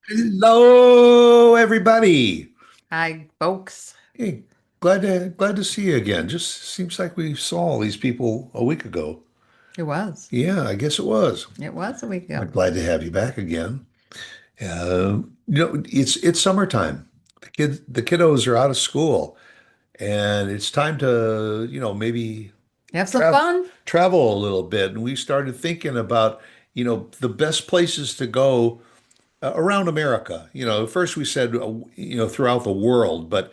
Hello, everybody. Hi, folks. Hey, glad to see you again. Just seems like we saw all these people a week ago. It was. Yeah, I guess it was. It was a week ago. I'm glad to have you back again. It's summertime. The kiddos are out of school, and it's time to, maybe Have some travel fun? travel a little bit. And we started thinking about, the best places to go around America. First we said, throughout the world, but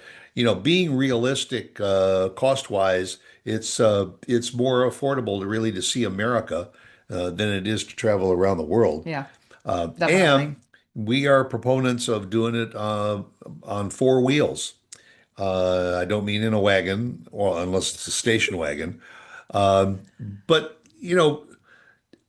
being realistic, cost-wise, it's more affordable to see America than it is to travel around the world. Yeah, And definitely. we are proponents of doing it on four wheels. I don't mean in a wagon, or unless it's a station wagon. Um, but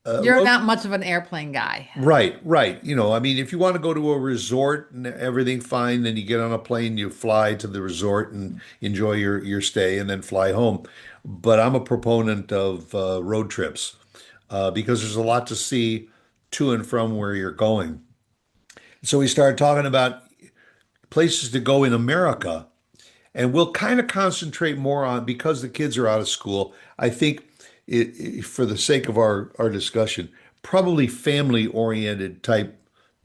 You're not much of an airplane guy. right, right. I mean, if you want to go to a resort and everything fine, then you get on a plane, you fly to the resort and enjoy your stay and then fly home. But I'm a proponent of road trips because there's a lot to see to and from where you're going. So we started talking about places to go in America, and we'll kind of concentrate more on because the kids are out of school. I think for the sake of our discussion, probably family-oriented type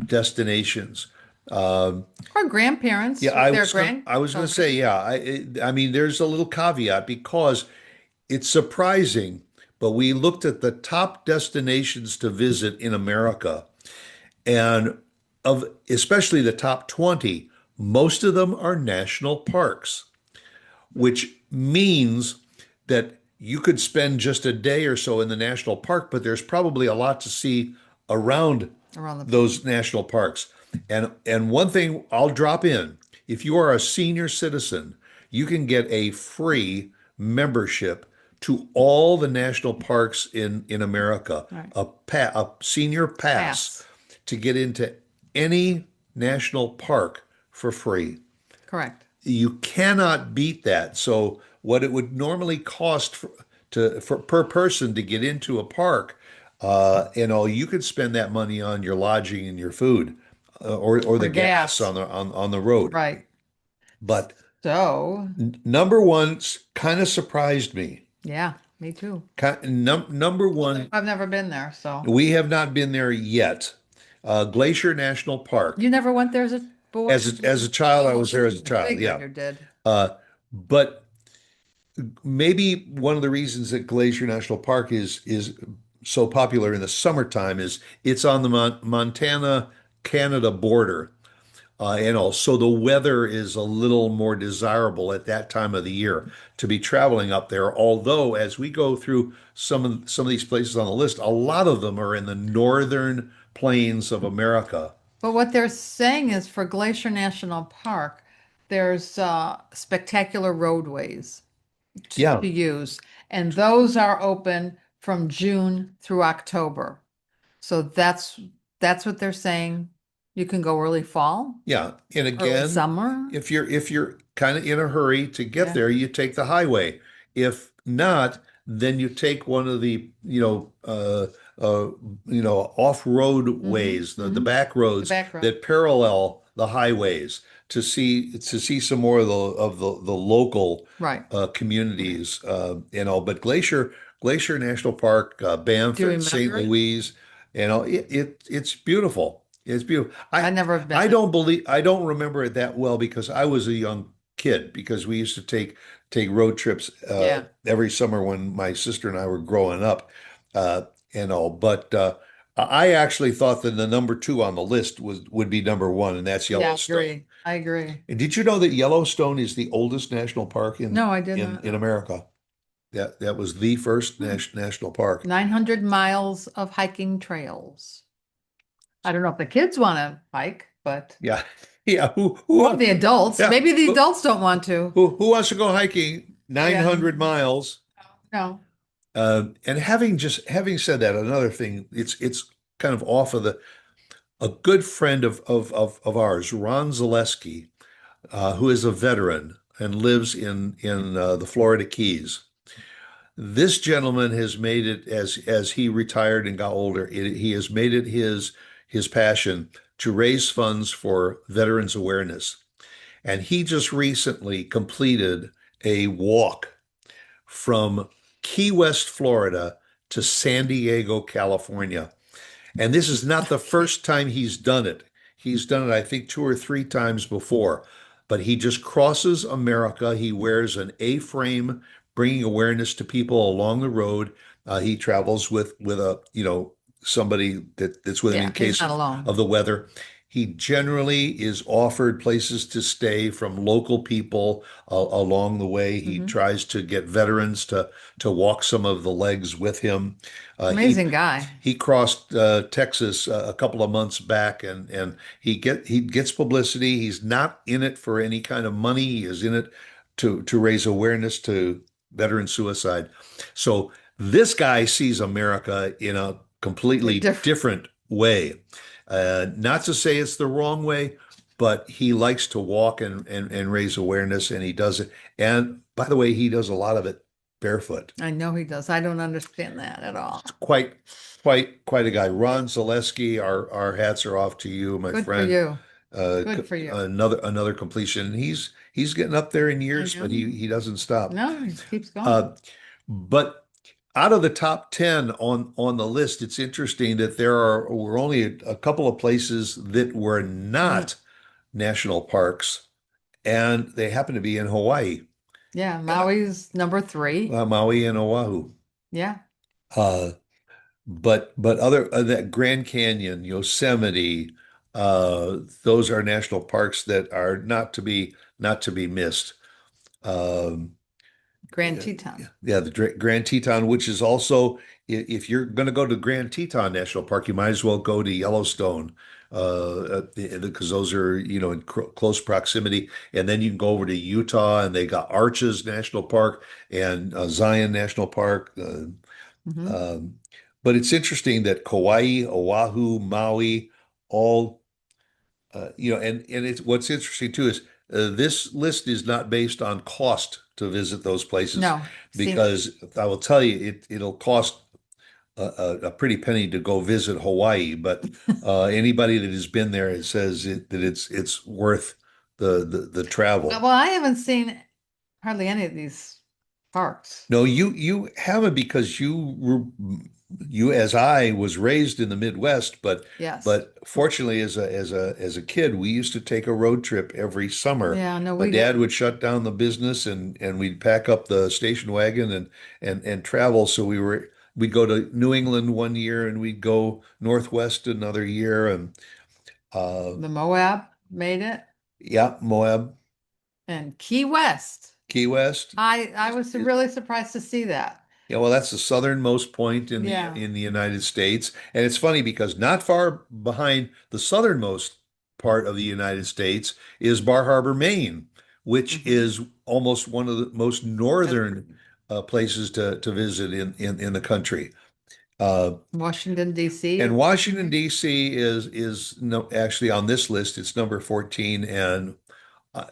destinations. Um, Or yeah, grandparents with their I was gonna say, grandchildren. yeah. I mean, there's a little caveat because it's surprising, but we looked at the top destinations to visit in America, and of especially the top 20, most of them are national parks, which means that you could spend just a day or so in the national park, but there's probably a lot to see around Around the those national parks. And one thing I'll drop in, if you are a senior citizen, you can get a free membership to all the national parks in America, right. a senior pass Pass. to get into any national park for free. Correct. You cannot beat that. So what it would normally cost for per person to get into a park, you could spend that money on your lodging and your food, or Or the gas gas. on the road. Right. But So, number one kind of surprised me. yeah, me too. Number one, I've never been there, so. we have not been there yet. Glacier National Park. You never went there as a boy? As a child, I was there as a I child. figured Yeah. you did. Uh, but maybe one of the reasons that Glacier National Park is so popular in the summertime is it's on the Montana Canada border. And also the weather is a little more desirable at that time of the year to be traveling up there. Although, as we go through some of these places on the list, a lot of them are in the northern plains of America. But what they're saying is for Glacier National Park, there's spectacular roadways Yeah, to use, and those are open from June through October. So that's what they're saying. You can go early fall, yeah. And early again, summer. if you're kind of in a hurry to get Yeah. there, you take the highway. If not, then you take one of the, off-road Mm-hmm. ways, the Mm-hmm. back The roads back road. that parallel the highways to see some more of the local Right. communities. But Glacier National Park, Banff Do you and St. remember it? Louis, it's beautiful. It's beautiful. I never have been. I don't remember it that well because I was a young kid because we used to take road trips Yeah. every summer when my sister and I were growing up, uh, But I actually thought that the number two on the list would be number one, and that's Yeah, I Yellowstone. agree. I agree. And did you know that Yellowstone is the oldest national park in No, I did in not in know. America? That was the first Hmm. national park. 900 miles of hiking trails. I don't know if the kids want to hike, but Yeah, yeah. Who or wants? the adults. Yeah, Maybe the adults don't want to. who wants to go hiking Yeah. 900 miles? No. And having said that, another thing, it's kind of off of the a good friend of ours, Ron Zaleski, who is a veteran and lives in the Florida Keys. This gentleman has made it as he retired and got older. He has made it his passion to raise funds for veterans awareness. And he just recently completed a walk from Key West, Florida to San Diego, California. And this is not the Okay. first time he's done it. He's done it, I think, two or three times before. But he just crosses America. He wears an A-frame, bringing awareness to people along the road. He travels with a, somebody that's with him in Yeah, he's case not of alone. the weather. He generally is offered places to stay from local people along the way. He Hmm. tries to get veterans to walk some of the legs with him. Uh, he Amazing guy. he crossed Texas a couple of months back, and he gets publicity. He's not in it for any kind of money. He is in it to raise awareness to veteran suicide. So this guy sees America in a Yeah, completely different. different way. Not to say it's the wrong way, but he likes to walk and raise awareness, and he does it. And by the way, he does a lot of it barefoot. I know he does. I don't understand that at all. Quite, quite a guy. Ron Zaleski, our hats are off to you, my Good for friend. you. Good for you. Another completion. He's getting up there in I years, but know. he doesn't stop. No, he keeps going. Uh, but out of the top 10 on the list, it's interesting that were only a couple of places that were Mm, not national parks, and they happen to be in Hawaii, yeah, Maui's number three. Maui and Oahu. Yeah, Uh, but other that Grand Canyon, Yosemite, those are national parks that are not to be missed. Um, Grand Teton. yeah, the Grand Teton, which is also, if you're going to go to Grand Teton National Park, you might as well go to Yellowstone, because those are, in close proximity. And then you can go over to Utah, and they got Arches National Park and Zion National Park. Hmm. Um, but it's interesting that Kauai, Oahu, Maui, all, and it's what's interesting too is this list is not based on cost to visit those places, No, seen it. because I will tell you it'll cost a pretty penny to go visit Hawaii, but anybody that has been there, it says that it's worth the travel. Well, I haven't seen hardly any of these parks. No, you haven't, because you, as I was raised in the Midwest, Yes. but fortunately as a kid, we used to take a road trip every summer. Yeah, no, My we dad didn't. would shut down the business, and we'd pack up the station wagon and travel. So we'd go to New England one year, and we'd go Northwest another year, and uh The Moab made it, yeah, Moab, and Key West. Key West. I was really surprised to see that. Yeah, well, that's the southernmost point in the Yeah. United States, and it's funny because not far behind the southernmost part of the United States is Bar Harbor, Maine, which Hmm. is almost one of the most northern places to visit in the country. Uh, Washington, D.C. and is in Washington, there. D.C. is no, actually on this list. It's number 14, and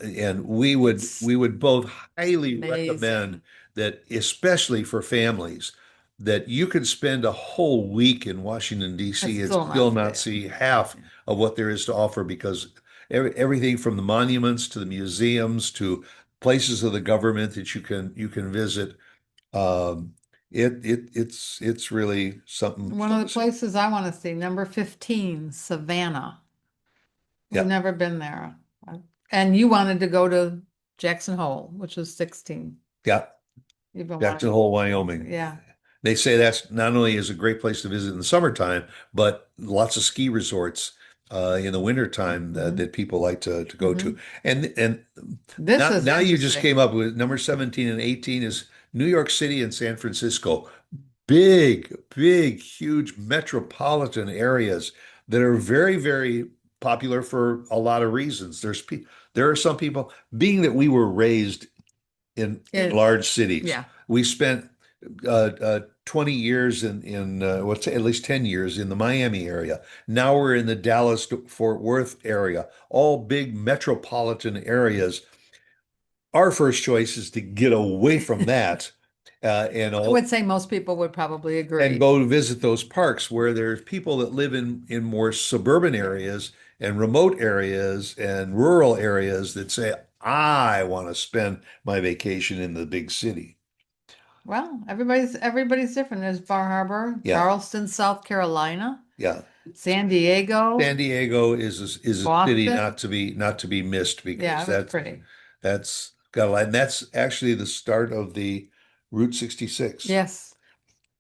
It's we would both highly recommend amazing. that, especially for families, that you can spend a whole week in Washington, I D.C. and still still not not there. see half Yeah. of what there is to offer, because everything from the monuments to the museums to places of the government that you can visit, um, it's really something. One of the places I want to see, number 15, Savannah. We've Yeah, never been there. And you wanted to go to Jackson Hole, which was 16. yeah. You've been Jackson wanting Hole, to go to, Wyoming. yeah. They say that's not only is a great place to visit in the summertime, but lots of ski resorts in the wintertime Hmm. that people like to go to. Hmm. And This now is now you just interesting. came up with number 17 and 18 is New York City and San Francisco. Big, huge metropolitan areas that are very, very popular for a lot of reasons. There are some people, being that we were raised in It, large cities. yeah. We spent 20 years what's at least 10 years in the Miami area. Now we're in the Dallas Fort Worth area, all big metropolitan areas. Our first choice is to get away from that, and I all would say most people would probably and agree. go to visit those parks where there's people that live in more suburban areas, and remote areas and rural areas that say, I want to spend my vacation in the big city. Well, everybody's different. There's Bar Harbor, Yeah, Charleston, South Carolina, yeah. San Diego, San Diego is a city Boston. not to be missed Yeah, because it was pretty. that's got a lot, and that's actually the start of the Route 66. Yes.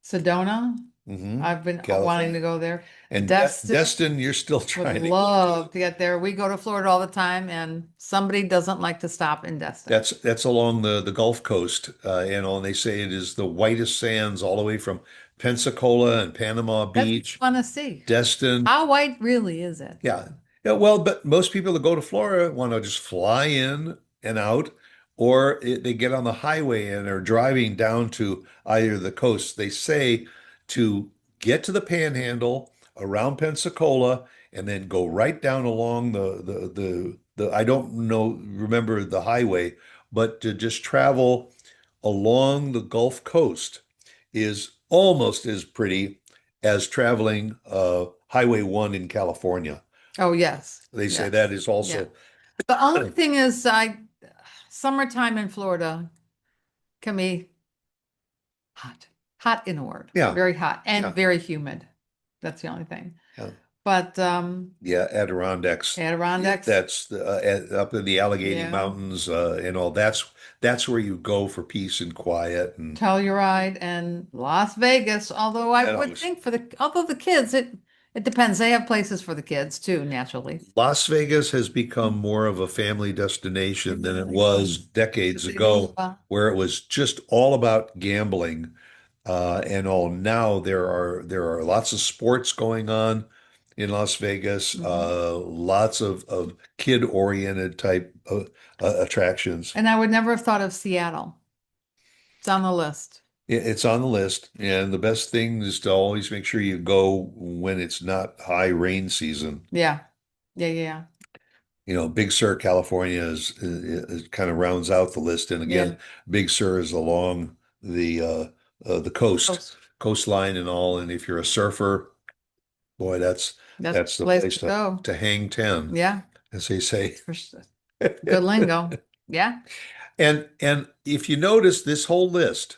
Sedona. Hmm. I've been wanting to California. go there. And Destin Destin, you're still would trying to go love to. to get there. We go to Florida all the time, and somebody doesn't like to stop in Destin. That's along the Gulf Coast, and they say it is the whitest sands all the way from Pensacola and Panama That's Beach, what I want to see. Destin. How white really is it? Yeah. Yeah, well, but most people that go to Florida want to just fly in and out, or they get on the highway and are driving down to either the coast. They say to get to the Panhandle around Pensacola and then go right down along the I don't know, remember the highway, but to just travel along the Gulf Coast is almost as pretty as traveling Highway 1 in California. Oh, yes. They say that Yes. is Yeah. also, The only thing is, summertime in Florida can be hot, hot in a word, yeah, very hot and yeah, very humid. That's the only thing. yeah, But yeah, Adirondacks. Yeah, Adirondacks, that's up in the Allegheny yeah, Mountains and all. That's where you go for peace and quiet Telluride and Las Vegas. Although I and would always. think although the kids, it depends. They have places for the kids too, naturally. Las Vegas has become more of a family destination It than it really was is. decades Because they move ago, where it was just all about gambling and all. Now there are lots of sports going on in Las Vegas, Mhm. lots of kid-oriented type attractions. And I would never have thought of Seattle. It's on the list. It's on the list, and the best thing is to always make sure you go when it's not high rain season. Yeah. Yeah, yeah, Big Sur, California is kind of rounds out the list. And yeah. again, Big Sur is along the coast, Coast. coastline and all. And if you're a surfer, boy, that's That's that's the the place place to to go. to hang 10, Yeah. as they say. For sure. Good lingo. Yeah. And if you notice this whole list,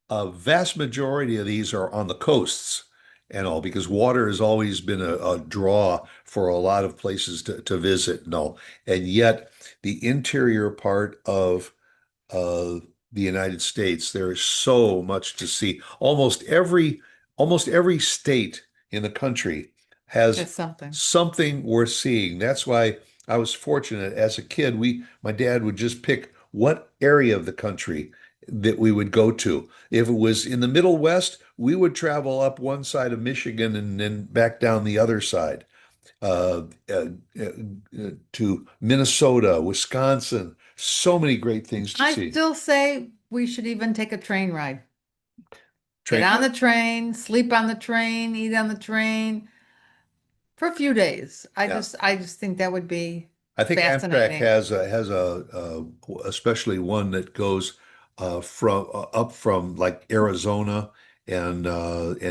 a vast majority of these are on the coasts and all, because water has always been a draw for a lot of places to visit and all. And yet, the interior part of the United States, there is so much to see. Almost every state in the country has It's something. something worth seeing. That's why I was fortunate as a kid. My dad would just pick what area of the country that we would go to. If it was in the Middle West, we would travel up one side of Michigan and then back down the other side uh, uh, to Minnesota, Wisconsin. So many great things to I see. still say we should even take a train ride. Get Train on ride? the train, sleep on the train, eat on the train for a few days. I Yeah. just I just think that would be I think Amtrak fascinating. has especially one that goes from up from like Arizona and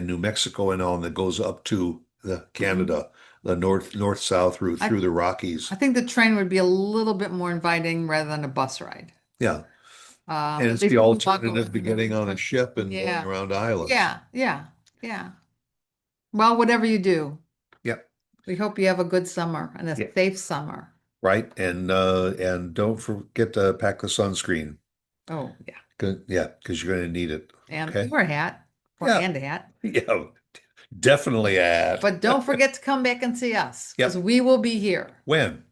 New Mexico and on that goes up to the Mhm. Canada, the north south route I through the Rockies. I think the train would be a little bit more inviting rather than a bus ride. Yeah. And At it's least the you can walk alternative to over. getting on a ship and going Yeah. around islands. Yeah. Yeah. Yeah. Well, whatever you do, Yep. we hope you have a good summer and a Yeah. safe summer. Right. And don't forget to pack the sunscreen. Oh, yeah. Yeah, because you're going to need it. And Okay. or a hat. Or Yeah. and a hat. Yeah. Definitely a hat. But don't forget to come back and see us because Yep. we will be here. When?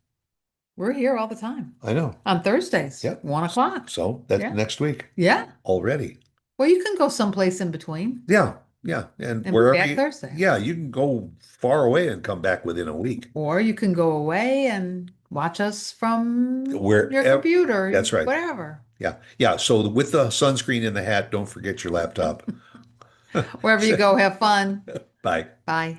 We're here all the time I know. on Thursdays, Yep. 1 o'clock. So that's Yeah. next week Yeah. already. Well, you can go someplace in between Yeah. Yeah. And and be wherever back you, Thursday. yeah, you can go far away and come back within a week. Or you can go away and watch us from your Wherever. computer, That's right. whatever. Yeah. Yeah. So with the sunscreen and the hat, don't forget your laptop. Wherever you go, have fun. Bye. Bye.